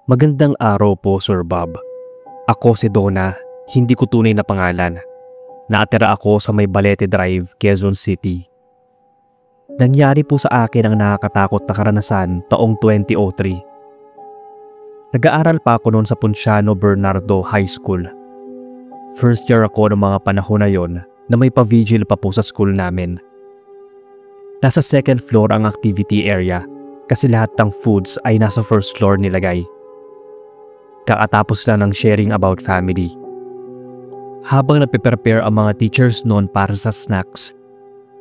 Magandang araw po, Sir Bob. Ako si Donna, hindi ko tunay na pangalan. Nakatira ako sa may Balete Drive, Quezon City. Nangyari po sa akin ang nakakatakot na karanasan taong 2003. Nag-aaral pa ako noon sa Ponciano Bernardo High School. First year ako noong mga panahon na yon na may pa-vigil pa po sa school namin. Nasa second floor ang activity area kasi lahat ng foods ay nasa first floor nilagay. Kakatapos lang ng sharing about family. Habang nagpe-prepare ang mga teachers noon para sa snacks,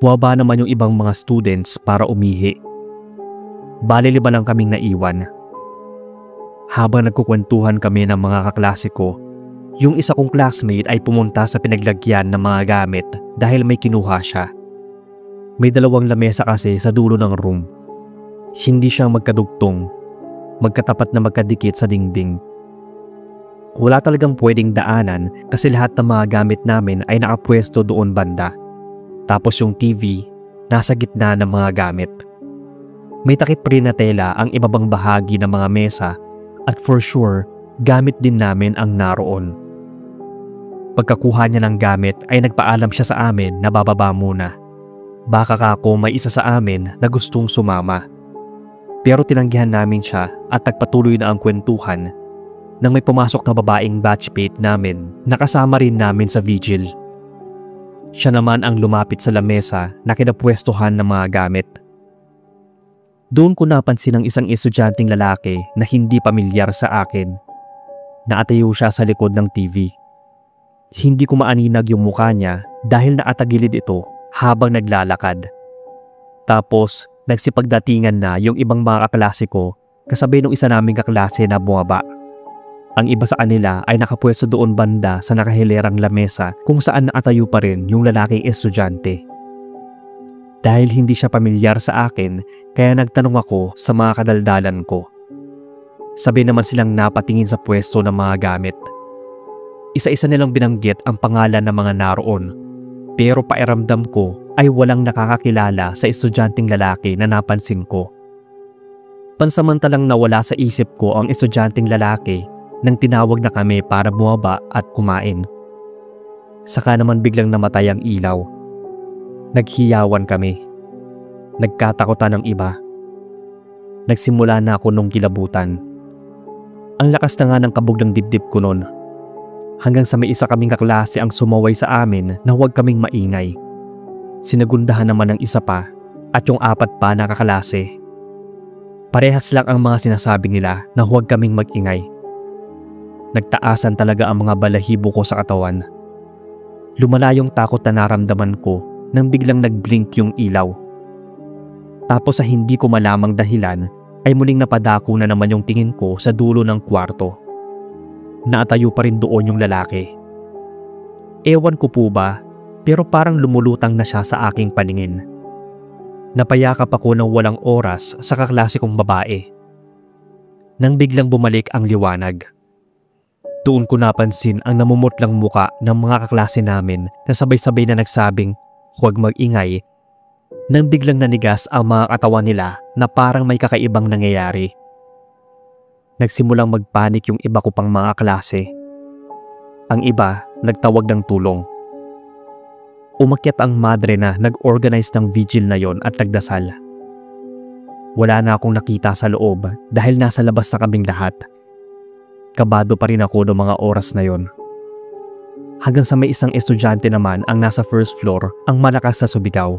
buwaba naman yung ibang mga students para umihi. Bali 5 lang kaming naiwan. Habang nagkukwentuhan kami ng mga kaklase ko, yung isa kong classmate ay pumunta sa pinaglagyan ng mga gamit dahil may kinuha siya. May 2 lamesa kasi sa dulo ng room. Hindi siya magkadugtong, magkatapat na magkadikit sa dingding. Wala talagang pwedeng daanan kasi lahat ng mga gamit namin ay nakapwesto doon banda. Tapos yung TV, nasa gitna ng mga gamit. May takip rin na tela ang ibabang bahagi ng mga mesa at for sure, gamit din namin ang naroon. Pagkakuha niya ng gamit ay nagpaalam siya sa amin na bababa muna. Baka kako may isa sa amin na gustong sumama. Pero tinanggihan namin siya at nagpatuloy na ang kwentuhan nang may pumasok na babaeng batchmate namin na kasama rin namin sa vigil. Siya naman ang lumapit sa lamesa na kinapwestuhan ng mga gamit. Doon ko napansin ang isang estudyanteng lalaki na hindi pamilyar sa akin. Nakatayo siya sa likod ng TV. Hindi ko maaninag yung mukha niya dahil nakatagilid ito habang naglalakad. Tapos nagsipagdatingan na yung ibang mga kaklase ko kasabay ng isa naming kaklase na bumaba. Ang iba sa kanila ay nakapwesto doon banda sa nakahilerang lamesa kung saan nakatayo pa rin yung lalaking estudyante. Dahil hindi siya pamilyar sa akin, kaya nagtanong ako sa mga kadaldalan ko. Sabi naman silang napatingin sa pwesto ng mga gamit. Isa-isa nilang binanggit ang pangalan ng mga naroon, pero pairamdam ko ay walang nakakakilala sa estudyanteng lalaki na napansin ko. Pansamantalang nawala sa isip ko ang estudyanteng lalaki nang tinawag na kami para bumaba at kumain. Saka naman biglang namatay ang ilaw. Naghiyawan kami. Nagkatakutan ng iba. Nagsimula na ako nung kilabutan. Ang lakas na nga ng kabog ng dibdib ko noon. Hanggang sa may isa kaming kaklase ang sumaway sa amin na huwag kaming maingay. Sinagundahan naman ng isa pa at yung 4 pa na kaklase. Parehas lang ang mga sinasabi nila na huwag kaming mag-ingay. Nagtaasan talaga ang mga balahibo ko sa katawan. Lumala yung takot na naramdaman ko nang biglang nag-blink yung ilaw. Tapos sa hindi ko malamang dahilan ay muling napadako na naman yung tingin ko sa dulo ng kwarto. Nakatayo pa rin doon yung lalaki. Ewan ko po ba, pero parang lumulutang na siya sa aking paningin. Napayakap ako ng walang oras sa kaklase kong babae. Nang biglang bumalik ang liwanag. Doon ko napansin ang namumutlang muka ng mga kaklase namin na sabay-sabay na nagsabing huwag mag-ingay nang biglang nanigas ang mga katawan nila na parang may kakaibang nangyayari. Nagsimulang magpanik yung iba ko pang mga klase. Ang iba nagtawag ng tulong. Umakyat ang madre na nag-organize ng vigil na yon at nagdasal. Wala na akong nakita sa loob dahil nasa labas na kaming lahat. Kabado pa rin ako noong mga oras na yon. Hanggang sa may isang estudyante naman ang nasa first floor ang malakas sa subigaw.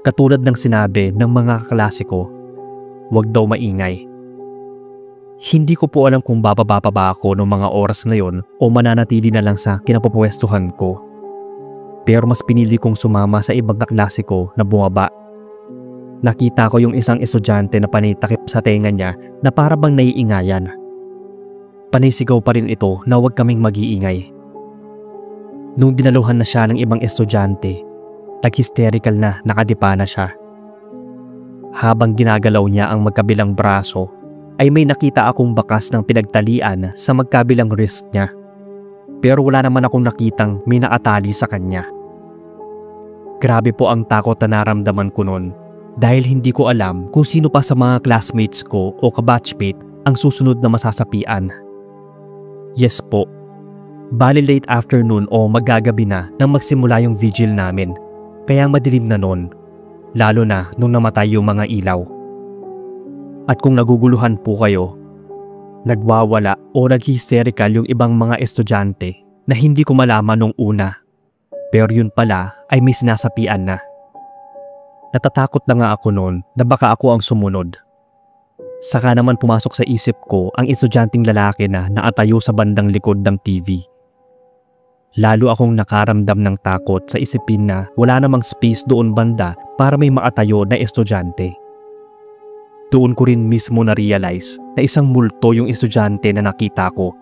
Katulad ng sinabi ng mga kaklase ko, huwag daw maingay. Hindi ko po alam kung bababa pa ba ako noong mga oras na yon o mananatili na lang sa kinapapwestuhan ko. Pero mas pinili kong sumama sa ibang kaklase ko na bumaba. Nakita ko yung isang estudyante na panitakip sa tenga niya na para bang naiingayan. Panisigaw pa rin ito na huwag kaming mag-iingay. Nung dinaluhan na siya ng ibang estudyante, nag-hysterical na nakadipa na siya. Habang ginagalaw niya ang magkabilang braso, ay may nakita akong bakas ng pinagtalian sa magkabilang wrist niya. Pero wala naman akong nakitang may nakatali sa kanya. Grabe po ang takot na naramdaman ko noon dahil hindi ko alam kung sino pa sa mga classmates ko o kabatchmate ang susunod na masasapian. Yes po. Bali late afternoon o magagabi na nang magsimula yung vigil namin. Kaya madilim na noon, lalo na nung namatay yung mga ilaw. At kung naguguluhan po kayo, nagwawala o nag-hysterical yung ibang mga estudyante na hindi ko malaman nung una. Pero yun pala ay may sinasapian na. Natatakot na nga ako noon na baka ako ang sumunod. Saka naman pumasok sa isip ko ang estudyanteng lalaki na nakatayo sa bandang likod ng TV. Lalo akong nakaramdam ng takot sa isipin na wala namang space doon banda para may makatayo na estudyante. Doon ko rin mismo na-realize na isang multo yung estudyante na nakita ko.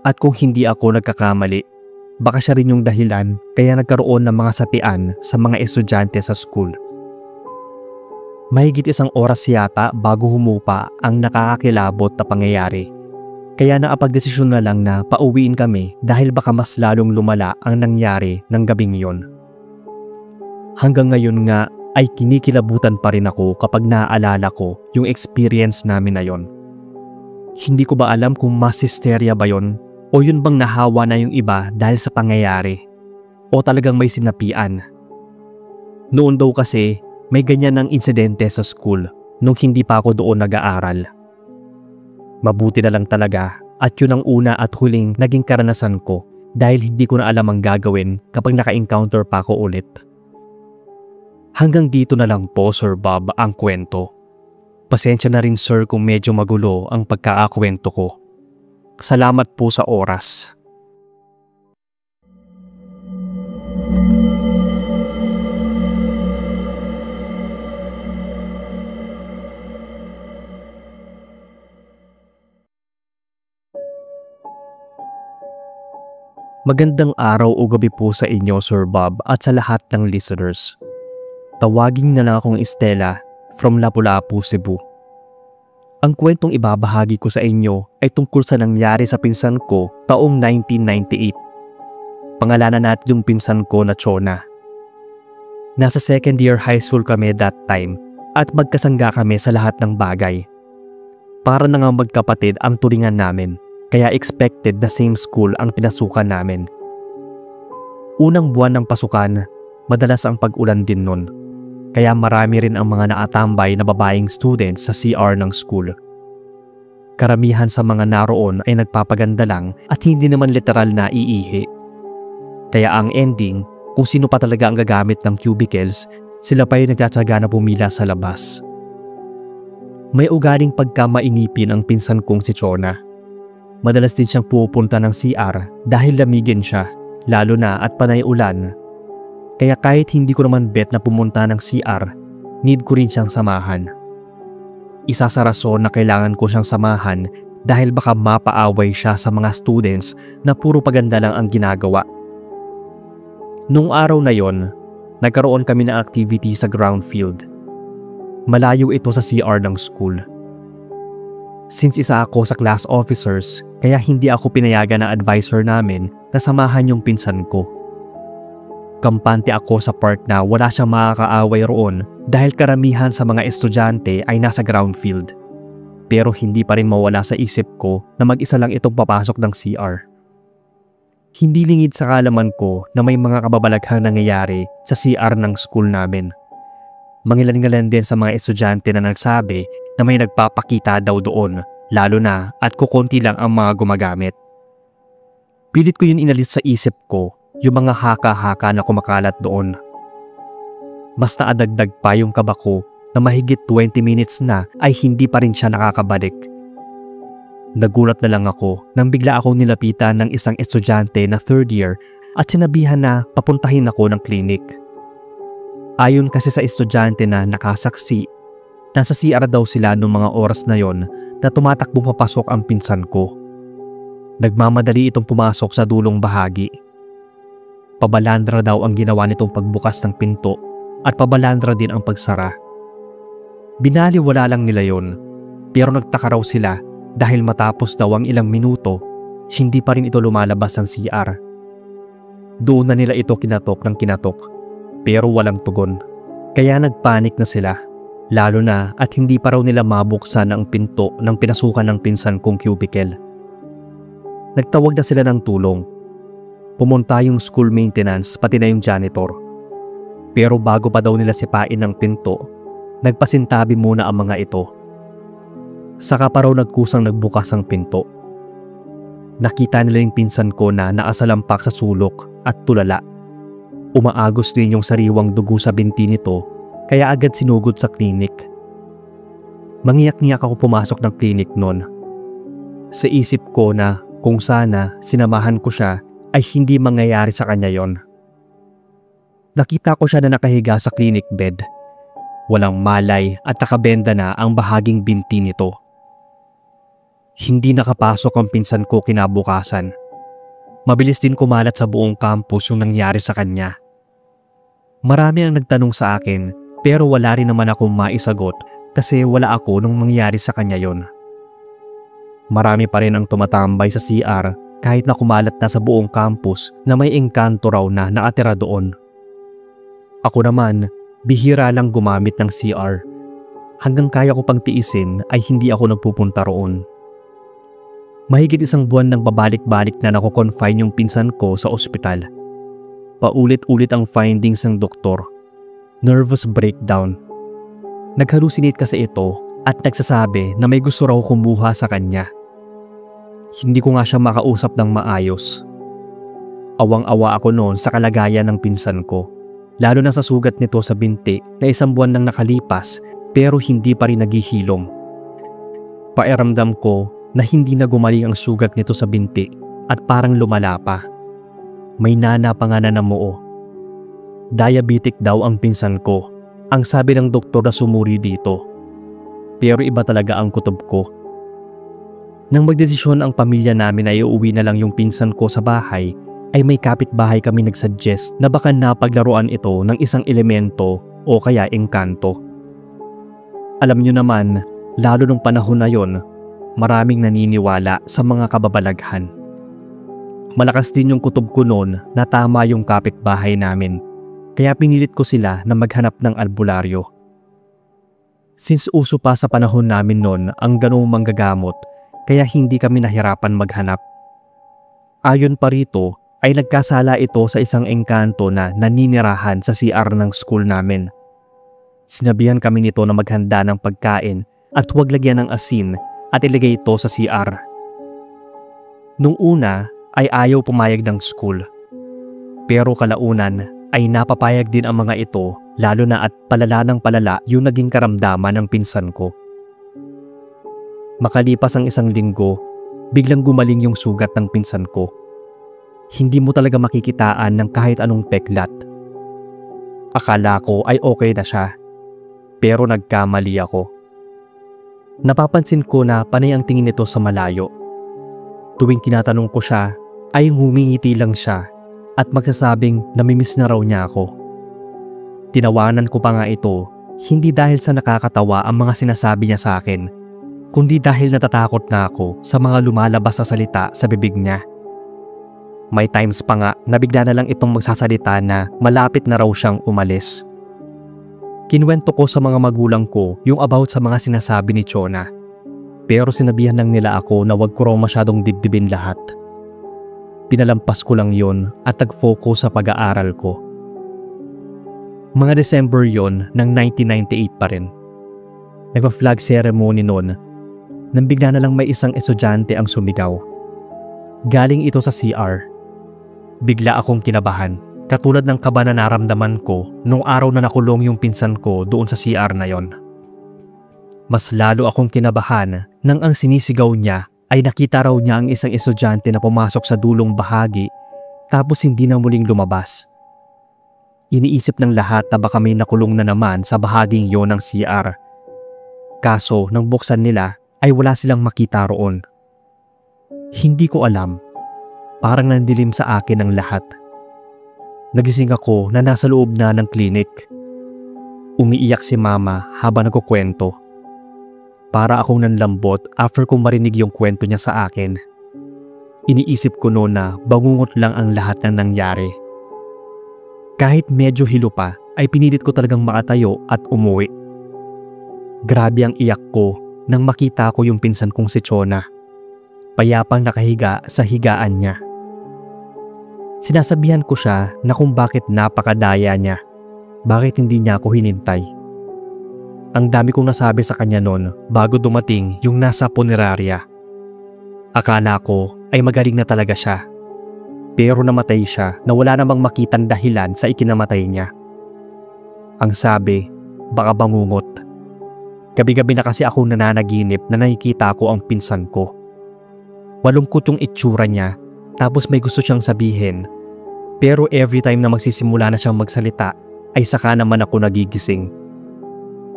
At kung hindi ako nagkakamali, baka siya rin yung dahilan kaya nagkaroon ng mga sapian sa mga estudyante sa school. Mahigit isang oras yata bago humupa ang nakakakilabot na pangyayari. Kaya nakapagdesisyon na lang na pauwiin kami dahil baka mas lalong lumala ang nangyari ng gabing yon. Hanggang ngayon nga ay kinikilabutan pa rin ako kapag naaalala ko yung experience namin na yon. Hindi ko ba alam kung mas hysteria ba yon o yun bang nahawa na yung iba dahil sa pangyayari o talagang may sinapian. Noon daw kasi may ganyan ng insidente sa school nung hindi pa ako doon nag-aaral. Mabuti na lang talaga at yun ang una at huling naging karanasan ko dahil hindi ko na alam ang gagawin kapag naka-encounter pa ako ulit. Hanggang dito na lang po Sir Bob ang kwento. Pasensya na rin sir kung medyo magulo ang pagkakakwento ko. Salamat po sa oras. Magandang araw o gabi po sa inyo Sir Bob at sa lahat ng listeners. Tawagin na lang akong Estela from Lapu-Lapu, Cebu. Ang kwentong ibabahagi ko sa inyo ay tungkol sa nangyari sa pinsan ko taong 1998. Pangalanan natin yung pinsan ko na Chona. Nasa second year high school kami that time at magkasangga kami sa lahat ng bagay. Para na nga magkapatid ang turingan namin. Kaya expected na same school ang pinasukan namin. Unang buwan ng pasukan, madalas ang pag-ulan din nun. Kaya marami rin ang mga naatambay na babaeng students sa CR ng school. Karamihan sa mga naroon ay nagpapaganda lang at hindi naman literal na iihi. Kaya ang ending, kung sino pa talaga ang gagamit ng cubicles, sila pa yung nagtsatsaga na pumila sa labas. May ugaling pagkamainipin ang pinsan kong si Chona. Madalas din siyang pupunta ng CR dahil lamigin siya, lalo na at panay ulan. Kaya kahit hindi ko naman bet na pumunta ng CR, need ko rin siyang samahan. Isa sa rason na kailangan ko siyang samahan dahil baka mapaaway siya sa mga students na puro paganda lang ang ginagawa. Nung araw na yon, nagkaroon kami ng activity sa ground field. Malayo ito sa CR ng school. Since isa ako sa class officers, kaya hindi ako pinayagan ng advisor namin na samahan yung pinsan ko. Kampante ako sa part na wala siyang makakaaway roon dahil karamihan sa mga estudyante ay nasa ground field. Pero hindi pa rin mawala sa isip ko na mag-isa lang itong papasok ng CR. Hindi lingid sa kalaman ko na may mga kababalaghang nangyayari sa CR ng school namin. Mangilan-ngilan din sa mga estudyante na nagsabi na may nagpapakita daw doon, lalo na at kukunti lang ang mga gumagamit. Pilit ko yun inalis sa isip ko, yung mga haka-haka na kumakalat doon. Mas naadagdag pa yung kaba ko na mahigit 20 minutes na ay hindi pa rin siya nakakabalik. Nagulat na lang ako nang bigla akong nilapitan ng isang estudyante na third year at sinabihan na papuntahin ako ng clinic. Ayon kasi sa estudyante na nakasaksi, nasa CR daw sila noong mga oras na yon na tumatakbong papasok ang pinsan ko. Nagmamadali itong pumasok sa dulong bahagi. Pabalandra daw ang ginawa nitong pagbukas ng pinto at pabalandra din ang pagsara. Binaliwala lang nila yon, pero nagtaka raw sila dahil matapos daw ang ilang minuto, hindi pa rin ito lumalabas ng CR. Doon na nila ito kinatok ng kinatok. Pero walang tugon. Kaya nagpanik na sila. Lalo na at hindi pa raw nila mabuksan ang pinto ng pinasukan ng pinsan kong cubicle. Nagtawag na sila ng tulong. Pumunta yung school maintenance pati na yung janitor. Pero bago pa daw nila sipain ng pinto, nagpasintabi muna ang mga ito. Saka pa raw nagkusang nagbukas ang pinto. Nakita nila yung pinsan ko na nakasalampak sa sulok at tulala. Umaagos din yung sariwang dugo sa binti nito kaya agad sinugod sa klinik. Mangiyak-ngiyak ako pumasok ng klinik noon. Sa isip ko na kung sana sinamahan ko siya ay hindi mangyayari sa kanya yon. Nakita ko siya na nakahiga sa clinic bed. Walang malay at nakabenda na ang bahaging binti nito. Hindi nakapasok ang pinsan ko kinabukasan. Mabilis din kumalat sa buong campus yung nangyari sa kanya. Marami ang nagtanong sa akin pero wala rin naman akong maisagot kasi wala ako nung mangyari sa kanya yon. Marami pa rin ang tumatambay sa CR kahit na kumalat na sa buong campus na may engkanto raw na nakatira doon. Ako naman, bihira lang gumamit ng CR. Hanggang kaya ko pang tiisin ay hindi ako nagpupunta roon. Mahigit 1 buwan nang babalik-balik na nako-confine yung pinsan ko sa ospital. Paulit-ulit ang findings ng doktor. Nervous breakdown. Nag-hallucinate kasi ito at nagsasabi na may gusto raw kumuha sa kanya. Hindi ko nga siya makausap ng maayos. Awang-awa ako noon sa kalagayan ng pinsan ko. Lalo na sa sugat nito sa binti na 1 buwan nang nakalipas pero hindi pa rin naghihilom. Pakiramdam ko na hindi na gumaling ang sugat nito sa binti at parang lumala pa. May nana pa nga na namuo. Diabetic daw ang pinsan ko, ang sabi ng doktor na sumuri dito. Pero iba talaga ang kutob ko. Nang magdesisyon ang pamilya namin ay uuwi na lang yung pinsan ko sa bahay, ay may kapitbahay kami nagsuggest na baka napaglaruan ito ng isang elemento o kaya engkanto. Alam nyo naman, lalo nung panahon na yon, maraming naniniwala sa mga kababalaghan. Malakas din yung kutob ko noon na tama yung kapitbahay namin, kaya pinilit ko sila na maghanap ng albularyo. Since uso pa sa panahon namin noon ang ganung manggagamot, kaya hindi kami nahirapan maghanap. Ayon pa rito, ay nagkasala ito sa isang engkanto na naninirahan sa CR ng school namin. Sinabihan kami nito na maghanda ng pagkain at huwag lagyan ng asin at ilagay ito sa CR. Nung una ay ayaw pumayag ng school. Pero kalaunan ay napapayag din ang mga ito lalo na at palala ng palala yung naging karamdaman ng pinsan ko. Makalipas ang 1 linggo, biglang gumaling yung sugat ng pinsan ko. Hindi mo talaga makikitaan ng kahit anong peklat. Akala ko ay okay na siya, pero nagkamali ako. Napapansin ko na panay ang tingin nito sa malayo. Tuwing tinatanong ko siya, ay humingiti lang siya at magsasabing namimiss na raw niya ako. Tinawanan ko pa nga ito, hindi dahil sa nakakatawa ang mga sinasabi niya sa akin, kundi dahil natatakot na ako sa mga lumalabas sa salita sa bibig niya. May times pa nga na bigla na lang itong magsasalita na malapit na raw siyang umalis. Kinuwento ko sa mga magulang ko yung about sa mga sinasabi ni Chona. Pero sinabihan lang nila ako na wag ko raw masyadong dibdibin lahat. Pinalampas ko lang yon at nag-focus sa pag-aaral ko. Mga December yon ng 1998 pa rin. Nagpa-flag ceremony noon nang bigla na lang may isang estudyante ang sumigaw. Galing ito sa CR. Bigla akong kinabahan, katulad ng kaba na naramdaman ko nung araw na nakulong yung pinsan ko doon sa CR na yon. Mas lalo akong kinabahan nang ang sinisigaw niya ay nakita raw niya ang isang estudyante na pumasok sa dulong bahagi tapos hindi na muling lumabas. Iniisip ng lahat na baka may nakulong na naman sa bahaging yon ng CR. Kaso nang buksan nila ay wala silang makita roon. Hindi ko alam. Parang nandilim sa akin ang lahat. Nagising ako na nasa loob na ng klinik. Umiiyak si mama habang nagkukwento. Para akong nanlambot after kong marinig yung kwento niya sa akin. Iniisip ko noon na bangungot lang ang lahat ng nangyari. Kahit medyo hilo pa ay pinilit ko talagang makatayo at umuwi. Grabe ang iyak ko nang makita ko yung pinsan kong si Chona. Payapang nakahiga sa higaan niya. Sinasabihan ko siya na kung bakit napakadaya niya. Bakit hindi niya ako hinintay. Ang dami kong nasabi sa kanya noon bago dumating yung nasa punerarya. Akala ko ay magaling na talaga siya. Pero namatay siya na wala namang makitang dahilan sa ikinamatay niya. Ang sabi, baka bangungot. Gabi-gabi na kasi akong nananaginip na nakikita ko ang pinsan ko. Malungkot yung itsura niya, tapos may gusto siyang sabihin. Pero every time na magsisimula na siyang magsalita, ay saka naman ako nagigising.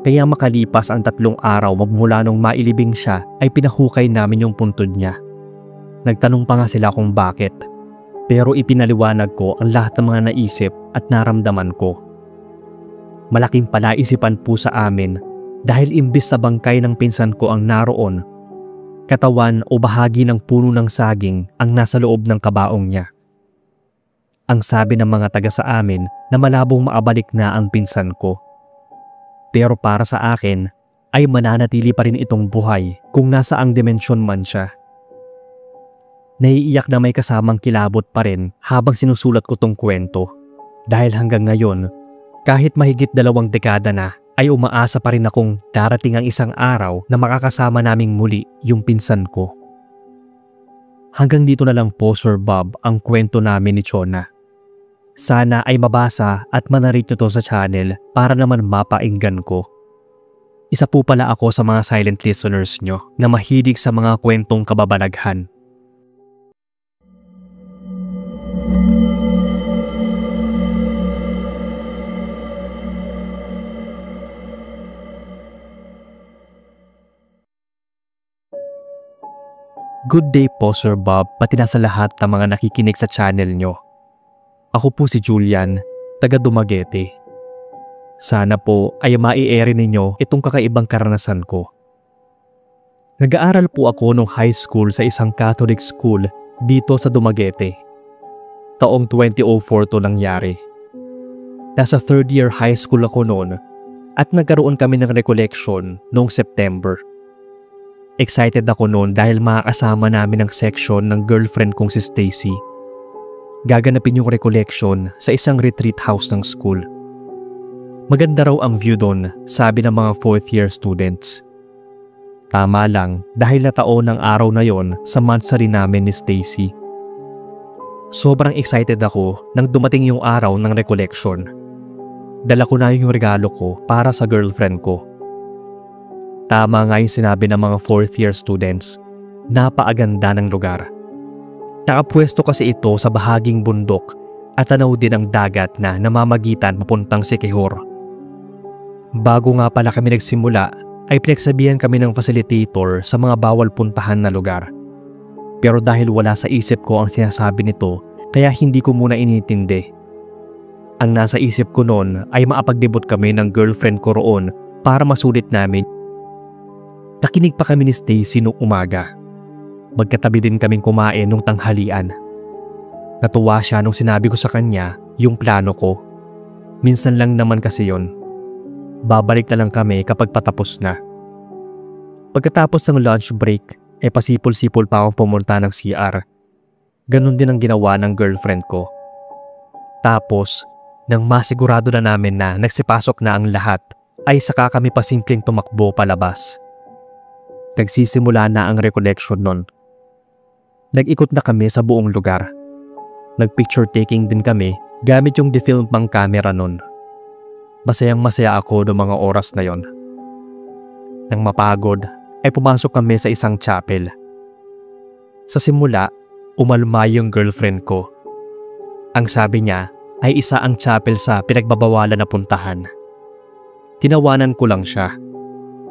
Kaya makalipas ang 3 araw magmula nung mailibing siya, ay pinahukay namin yung puntod niya. Nagtanong pa nga sila kung bakit. Pero ipinaliwanag ko ang lahat ng mga naisip at naramdaman ko. Malaking palaisipan po sa amin dahil imbis sa bangkay ng pinsan ko ang naroon, katawan o bahagi ng puno ng saging ang nasa loob ng kabaong niya. Ang sabi ng mga taga sa amin na malabong maabalik na ang pinsan ko. Pero para sa akin ay mananatili pa rin itong buhay kung nasaang dimensyon man siya. Naiiyak na may kasamang kilabot pa rin habang sinusulat ko tong kwento. Dahil hanggang ngayon, kahit mahigit 2 dekada na, ay umaasa pa rin akong darating ang isang araw na makakasama naming muli yung pinsan ko. Hanggang dito na lang po Sir Bob ang kwento namin ni Chona. Sana ay mabasa at manarate nyo to sa channel para naman mapainggan ko. Isa po pala ako sa mga silent listeners nyo na mahilig sa mga kwentong kababalaghan. Good day po Sir Bob, pati na sa lahat ng mga nakikinig sa channel nyo. Ako po si Julian, taga Dumaguete. Sana po ay mai-air ninyo itong kakaibang karanasan ko. Nag-aaral po ako nung high school sa isang Catholic school dito sa Dumaguete. Taong 2004 to nangyari. Nasa 3rd year high school ako noon at nagkaroon kami ng recollection noong September. Excited ako noon dahil makakasama namin ang section ng girlfriend kong si Stacy. Gaganapin yung recollection sa isang retreat house ng school. Maganda raw ang view doon, sabi ng mga 4th year students. Tama lang dahil nataon ang araw na yon sa monthsary namin ni Stacy. Sobrang excited ako nang dumating yung araw ng recollection. Dala ko na yung regalo ko para sa girlfriend ko. Tama nga yung sinabi ng mga 4th year students, napaaganda ng lugar. Nakapwesto kasi ito sa bahaging bundok at tanaw din ang dagat na namamagitan papuntang Siquijor. Bago nga pala kami nagsimula ay pinagsabihan kami ng facilitator sa mga bawal puntahan na lugar. Pero dahil wala sa isip ko ang sinasabi nito kaya hindi ko muna inintindi. Ang nasa isip ko noon ay maapagdebut kami ng girlfriend ko roon para masulit namin. Nakinig pa kami ni Stacy noong umaga. Magkatabi din kaming kumain nung tanghalian. Natuwa siya nung sinabi ko sa kanya yung plano ko. Minsan lang naman kasi yon. Babalik na lang kami kapag patapos na. Pagkatapos ng lunch break, pasipol-sipol pa akong pumunta ng CR. Ganon din ang ginawa ng girlfriend ko. Tapos, nang masigurado na namin na nagsipasok na ang lahat, ay saka kami pasimpleng tumakbo palabas. Nagsisimula na ang recollection nun. Nag-ikot na kami sa buong lugar. Nag-picture taking din kami gamit yung defilm pang camera nun. Masayang masaya ako noong mga oras na yon. Nang mapagod ay pumasok kami sa isang chapel. Sa simula, umalma yung girlfriend ko. Ang sabi niya ay isa ang chapel sa pinagbabawalan na puntahan. Tinawanan ko lang siya.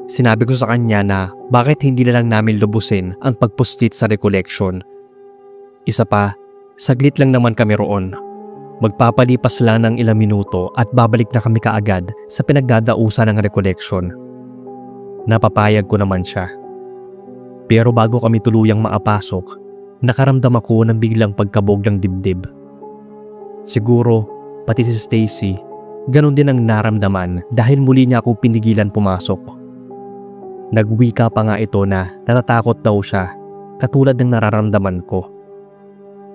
Sinabi ko sa kanya na bakit hindi na lang namin lubusin ang pagpustit sa recollection. Isa pa, saglit lang naman kami roon. Magpapalipas lang ng ilang minuto at babalik na kami kaagad sa pinagdadausan ng recollection. Napapayag ko naman siya. Pero bago kami tuluyang maapasok, nakaramdam ako ng biglang pagkabog ng dibdib. Siguro, pati si Stacy, ganon din ang naramdaman dahil muli niya ako pinigilan pumasok. Nagwika pa nga ito na natatakot daw siya katulad ng nararamdaman ko.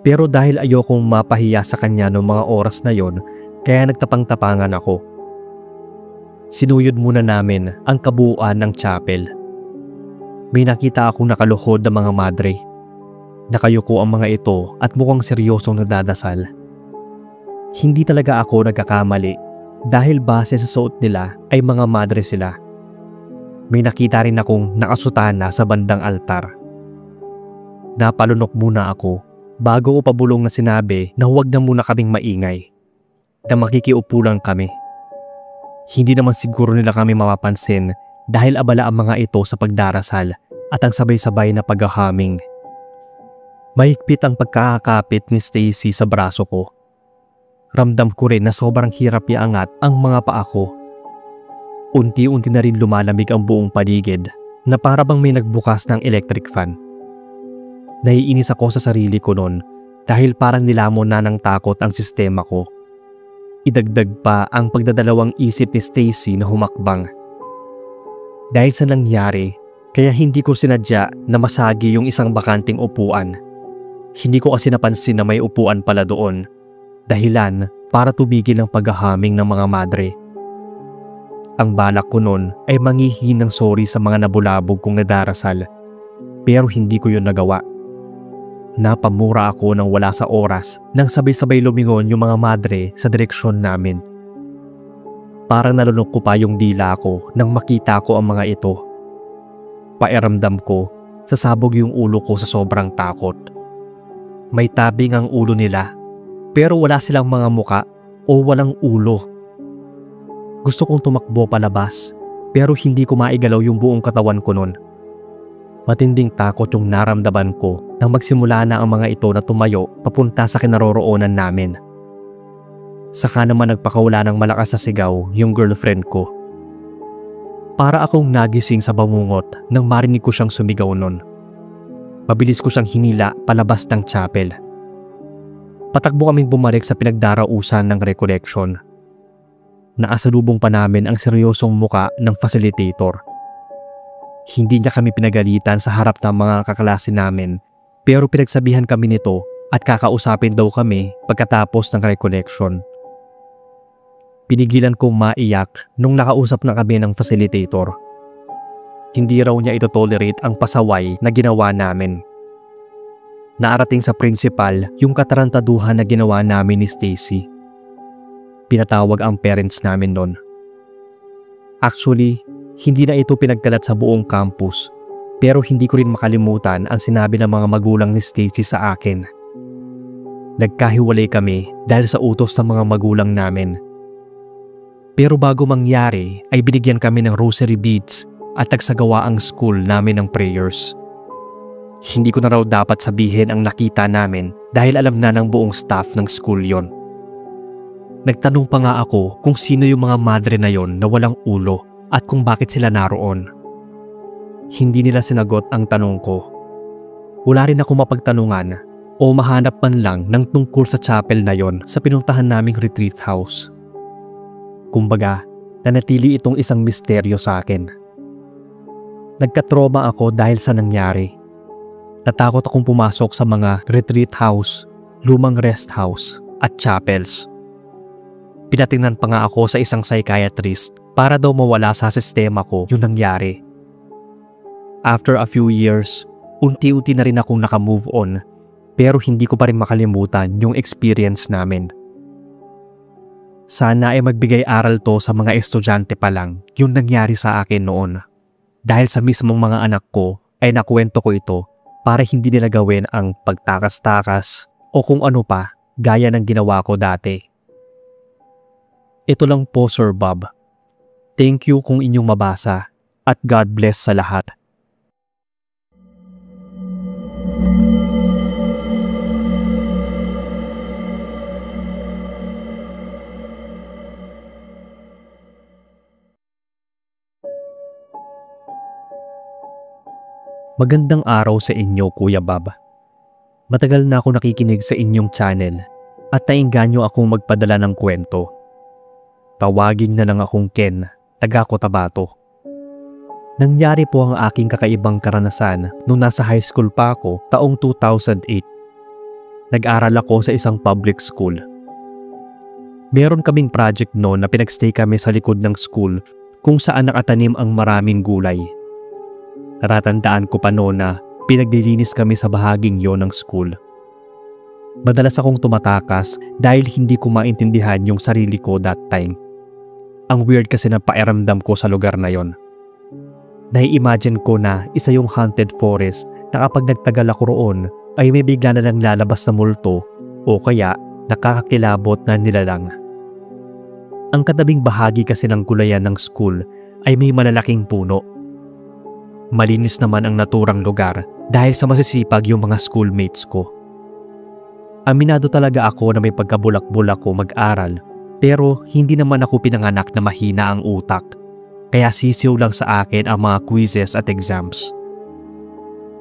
Pero dahil ayokong mapahiya sa kanya noong mga oras na yon, kaya nagtapang-tapangan ako. Sinuyod muna namin ang kabuuan ng chapel. May nakita akong nakaluhod na mga madre. Nakayuko ang mga ito at mukhang seryosong nagdadasal. Hindi talaga ako nagkakamali dahil base sa suot nila ay mga madre sila. May nakita rin akong nakasutana sa bandang altar. Napalunok muna ako bago ko pabulong na sinabi na huwag na muna kaming maingay, na makikiupo lang kami. Hindi naman siguro nila kami mapapansin dahil abala ang mga ito sa pagdarasal at ang sabay-sabay na paghahaming. Mahigpit ang pagkakakapit ni Stacy sa braso ko. Ramdam ko rin na sobrang hirap iangat ang mga paa ko. Unti-unti na rin lumalamig ang buong paligid na para bang may nagbukas ng electric fan. Naiinis ako sa sarili ko noon dahil parang nilamon na ng takot ang sistema ko. Idagdag pa ang pagdadalawang isip ni Stacy na humakbang. Dahil sa nangyari, kaya hindi ko sinadya na masagi yung isang bakanting upuan. Hindi ko kasi napansin na may upuan pala doon. Dahilan para tumigil ang paghahaming ng mga madre. Ang balak ko noon ay manghihingi ng sorry sa mga nabulabog kong nadarasal, pero hindi ko yun nagawa. Napamura ako nang wala sa oras nang sabay-sabay lumingon yung mga madre sa direksyon namin. Parang nalunok ko pa yung dila ko nang makita ko ang mga ito. Pakiramdam ko, sasabog yung ulo ko sa sobrang takot. May tabing ang ulo nila, pero wala silang mga muka o walang ulo. Gusto kong tumakbo palabas, pero hindi ko maigalaw yung buong katawan ko nun. Matinding takot yung naramdaman ko nang magsimula na ang mga ito na tumayo papunta sa kinaroroonan namin. Saka naman nagpakawala ng malakas sa sigaw yung girlfriend ko. Para akong nagising sa bangungot nang marinig ko siyang sumigaw nun. Mabilis ko siyang hinila palabas ng chapel. Patakbo kaming bumalik sa pinagdarausan ng recollection. Naasalubong pa namin ang seryosong muka ng facilitator. Hindi niya kami pinagalitan sa harap ng mga kaklase namin, pero pinagsabihan kami nito at kakausapin daw kami pagkatapos ng recollection. Pinigilan kong maiyak nung nakausap na kami ng facilitator. Hindi raw niya ito-tolerate ang pasaway na ginawa namin. Naarating sa principal yung katarantaduhan na ginawa namin ni Stacy. Pinatawag ang parents namin noon. Actually, hindi na ito pinagkalat sa buong campus, pero hindi ko rin makalimutan ang sinabi ng mga magulang ni Stacy sa akin. Nagkahiwalay kami dahil sa utos ng mga magulang namin. Pero bago mangyari ay binigyan kami ng rosary beads at nagsagawa ang school namin ng prayers. Hindi ko na raw dapat sabihin ang nakita namin dahil alam na ng buong staff ng school yon. Nagtanong pa nga ako kung sino yung mga madre na yon na walang ulo at kung bakit sila naroon. Hindi nila sinagot ang tanong ko. Wala rin ako mapagtanungan o mahanap man lang ng tungkol sa chapel na yon sa pinuntahan naming retreat house. Kumbaga, nanatili itong isang misteryo sa akin. Nagkatroma ako dahil sa nangyari. Natakot akong pumasok sa mga retreat house, lumang rest house at chapels. Pinatingnan pa nga ako sa isang psychiatrist para daw mawala sa sistema ko yung nangyari. After a few years, unti-unti na rin akong nakamove on, pero hindi ko pa rin makalimutan yung experience namin. Sana ay magbigay aral to sa mga estudyante pa lang yung nangyari sa akin noon. Dahil sa mismong mga anak ko ay nakwento ko ito para hindi nila gawin ang pagtakas-takas o kung ano pa gaya ng ginawa ko dati. Ito lang po, Sir Bob. Thank you kung inyong mabasa at God bless sa lahat. Magandang araw sa inyo, Kuya Bob. Matagal na ako nakikinig sa inyong channel at nainganyo akong magpadala ng kwento. Tawagin na lang akong Ken, taga Cotabato. Nangyari po ang aking kakaibang karanasan nung nasa high school pa ako taong 2008. Nag-aral ako sa isang public school. Meron kaming project noon na pinagstay kami sa likod ng school kung saan nakatanim ang maraming gulay. Natatandaan ko pa noon na pinaglilinis kami sa bahaging yon ng school. Madalas akong tumatakas dahil hindi ko maintindihan yung sarili ko that time. Ang weird kasi na pakiramdam ko sa lugar na yon. Nai-imagine ko na isa yung haunted forest na kapag nagtagal ako roon ay may bigla na lang lalabas na multo o kaya nakakakilabot na nilalang. Ang katabing bahagi kasi ng gulayan ng school ay may malalaking puno. Malinis naman ang naturang lugar dahil sa masisipag yung mga schoolmates ko. Aminado talaga ako na may pagkabulak-bulak ko mag-aral pero hindi naman ako pinanganak na mahina ang utak. Kaya sisiw lang sa akin ang mga quizzes at exams.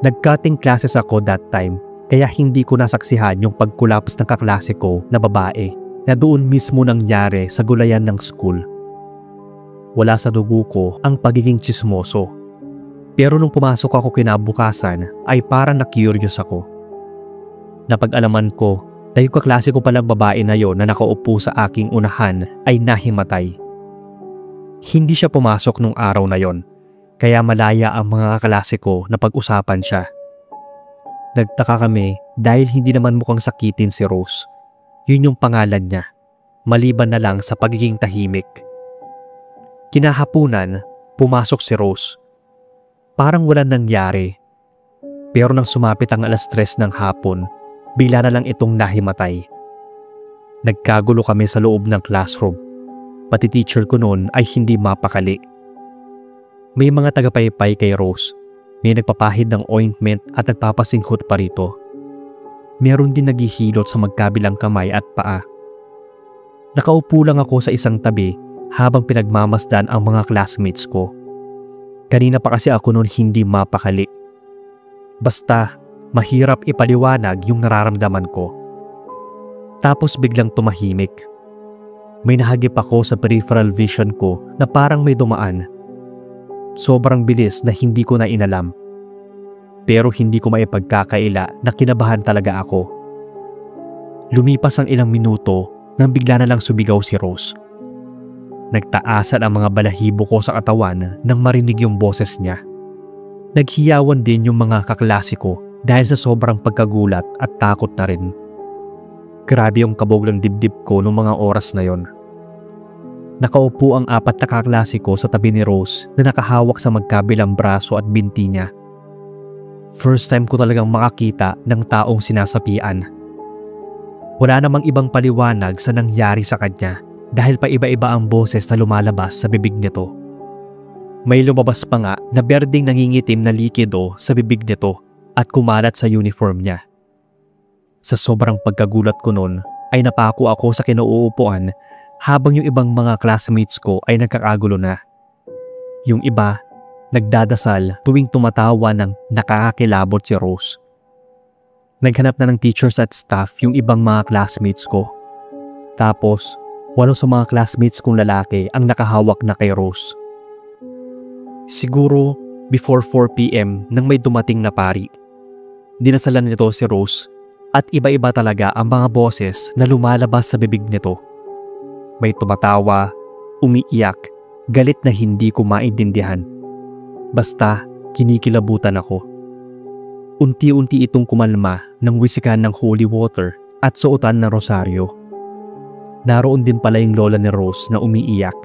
Nag-cutting classes ako that time kaya hindi ko nasaksihan yung pagkulaps ng kaklase ko na babae na doon mismo nangyari sa gulayan ng school. Wala sa dugo ko ang pagiging tsismoso. Pero nung pumasok ako kinabukasan ay parang na-curious ako. Napag-alaman ko na yung kaklase ko palang babae na yon na nakaupo sa aking unahan ay nahimatay. Hindi siya pumasok nung araw na yon, kaya malaya ang mga kaklase ko na pag-usapan siya. Nagtaka kami dahil hindi naman mukhang sakitin si Rose. Yun yung pangalan niya, maliban na lang sa pagiging tahimik. Kinahapunan, pumasok si Rose. Parang walang nangyari. Pero nang sumapit ang 3:00 ng hapon, bigla na lang itong nahimatay. Nagkagulo kami sa loob ng classroom. Pati teacher ko noon ay hindi mapakali. May mga tagapaypay kay Rose. May nagpapahid ng ointment at nagpapasinghot pa rito. Meron din naghihilot sa magkabilang kamay at paa. Nakaupo lang ako sa isang tabi habang pinagmamasdan ang mga classmates ko. Kanina pa kasi ako noon hindi mapakali. Basta mahirap ipaliwanag yung nararamdaman ko. Tapos biglang tumahimik. May nahagip ako sa peripheral vision ko na parang may dumaan. Sobrang bilis na hindi ko na inalam. Pero hindi ko maipagkakaila na kinabahan talaga ako. Lumipas ang ilang minuto nang bigla na lang sumigaw si Rose. Nagtaasan ang mga balahibo ko sa katawan nang marinig yung boses niya. Naghiyawan din yung mga kaklase ko dahil sa sobrang pagkagulat at takot na rin. Grabe yung kabog ng dibdib ko noong mga oras na yon. Nakaupo ang 4 na kaklase ko sa tabi ni Rose na nakahawak sa magkabilang braso at binti niya. First time ko talagang makakita ng taong sinasapian. Wala namang ibang paliwanag sa nangyari sa kanya dahil pa iba-iba ang boses na lumalabas sa bibig nito. May lumabas pa nga na berdeng nangingitim na likido sa bibig nito at kumalat sa uniform niya. Sa sobrang pagkagulat ko noon ay napako ako sa kinauupuan habang yung ibang mga classmates ko ay nagkakagulo na. Yung iba, nagdadasal tuwing tumatawa ng nakakakilabot si Rose. Naghanap na ng teachers at staff yung ibang mga classmates ko. Tapos, 8 sa mga classmates kong lalaki ang nakahawak na kay Rose. Siguro before 4 PM nang may dumating na pari. Dinasalan nito si Rose at iba-iba talaga ang mga boses na lumalabas sa bibig nito. May tumatawa, umiiyak, galit na hindi ko maintindihan. Basta kinikilabutan ako. Unti-unti itong kumalma ng wisikan ng holy water at suotan ng rosaryo. Naroon din pala yung lola ni Rose na umiiyak.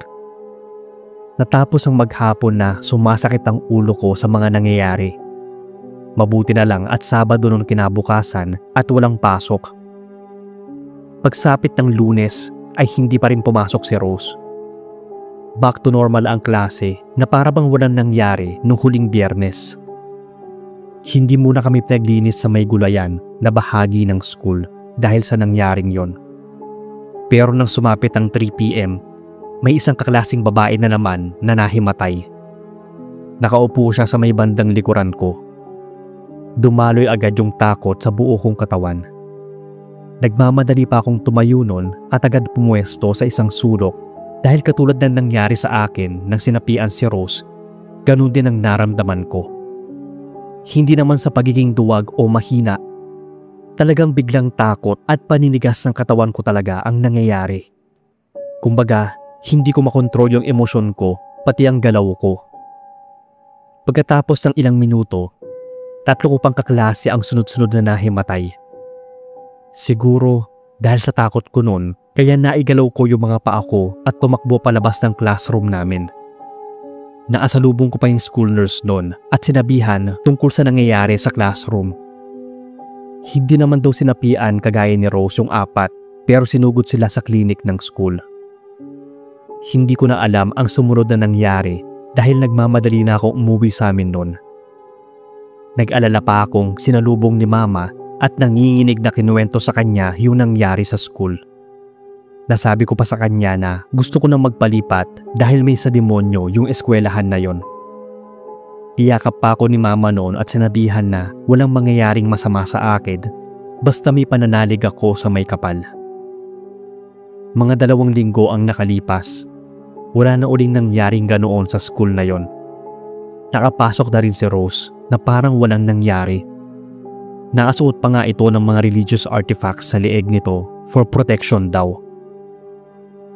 Natapos ang maghapon na sumasakit ang ulo ko sa mga nangyayari. Mabuti na lang at Sabado noon kinabukasan at walang pasok. Pagsapit ng Lunes ay hindi pa rin pumasok si Rose. Back to normal ang klase na para bang walang nangyari nung huling Biyernes. Hindi muna kami pinaglinis sa may gulayan na bahagi ng school dahil sa nangyaring yon. Pero nang sumapit ang 3 PM, may isang kaklasing babae na naman na nahimatay. Nakaupo siya sa may bandang likuran ko. Dumaloy agad yung takot sa buo kong katawan. Nagmamadali pa akong tumayo nun at agad pumuesto sa isang sulok dahil katulad ng nangyari sa akin nang sinapian si Rose, Ganun din ang naramdaman ko. Hindi naman sa pagiging duwag o mahina. Talagang biglang takot at paninigas ng katawan ko talaga ang nangyayari. Kumbaga, hindi ko makontrol yung emosyon ko, pati ang galaw ko. Pagkatapos ng ilang minuto, 3 ko pang kaklase ang sunod-sunod na nahimatay. Siguro dahil sa takot ko nun, kaya naigalaw ko yung mga paa ko at tumakbo palabas ng classroom namin. Naasalubong ko pa yung school nurse nun at sinabihan tungkol sa nangyayari sa classroom. Hindi naman daw sinapian kagaya ni Rose yung 4, pero sinugod sila sa clinic ng school. Hindi ko na alam ang sumunod na nangyari dahil nagmamadali na akong umuwi sa amin nun. Nag-alala pa akong sinalubong ni Mama at nanginginig na kinuwento sa kanya yung nangyari sa school. Nasabi ko pa sa kanya na gusto ko nang magpalipat dahil may sa demonyo yung eskwelahan na yon. Iyakap pa ako ni Mama noon at sinabihan na walang mangyayaring masama sa akin basta may pananalig ako sa may kapal. Mga 2 linggo ang nakalipas. Wala na uling nangyaring ganoon sa school na yon. Nakapasok na rin si Rose na parang walang nangyari. Nakasuot pa nga ito ng mga religious artifacts sa leeg nito for protection daw.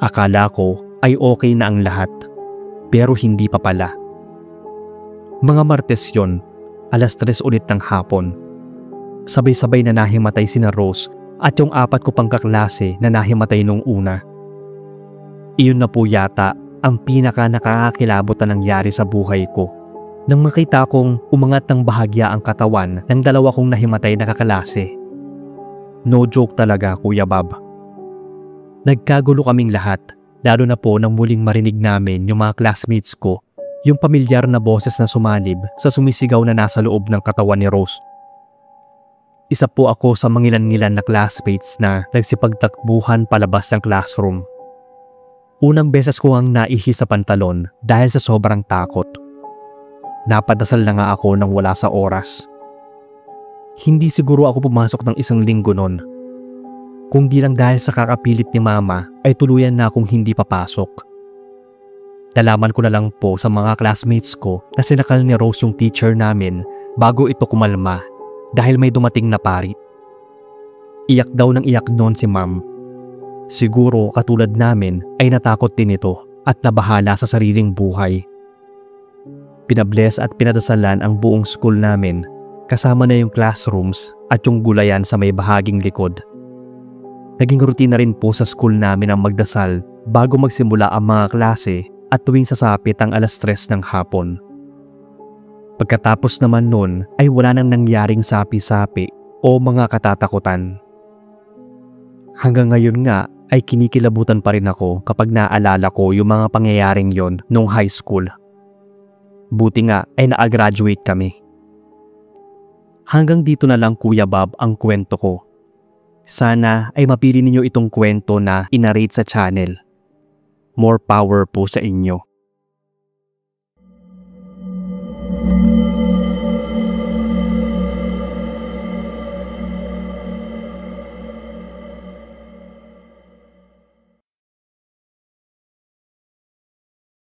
Akala ko ay okay na ang lahat, pero hindi pa pala. Mga Martes yon, 3:00 ulit ng hapon. Sabay-sabay na nahimatay sina Rose at yung 4 ko pang kaklase na nahimatay nung una. Iyon na po yata ang pinaka nakakakilabot na nangyari sa buhay ko. Nang makita kong umangat ng bahagya ang katawan ng 2 kong nahimatay na kaklase. No joke talaga, Kuya Bob. Nagkagulo kaming lahat, lalo na po nang muling marinig namin yung mga classmates ko, yung pamilyar na boses na sumanib sa sumisigaw na nasa loob ng katawan ni Rose. Isa po ako sa mangilan-ngilan na classmates na nagsipagtakbuhan palabas ng classroom. Unang beses ko ang naihi sa pantalon dahil sa sobrang takot. Napadasal na nga ako nang wala sa oras. Hindi siguro ako pumasok ng 1 linggo nun. Kung di lang dahil sa kakapilit ni Mama ay tuluyan na akong hindi papasok. Nalaman ko na lang po sa mga classmates ko na sinakal ni Rose yung teacher namin bago ito kumalma dahil may dumating na pari. Iyak daw ng iyak noon si Ma'am. Siguro katulad namin ay natakot din ito at nabahala sa sariling buhay. Pinabless at pinadasalan ang buong school namin kasama na yung classrooms at yung gulayan sa may bahaging likod. Naging routine na rin po sa school namin ang magdasal bago magsimula ang mga klase at tuwing sasapit ang 3:00 ng hapon. Pagkatapos naman nun ay wala nang nangyaring sapi-sapi o mga katatakutan. Hanggang ngayon nga ay kinikilabutan pa rin ako kapag naalala ko yung mga pangyayaring yon nung high school. Buti nga ay na-graduate kami. Hanggang dito na lang, Kuya Bob, ang kwento ko. Sana ay mapili ninyo itong kwento na inarate sa channel. More power po sa inyo.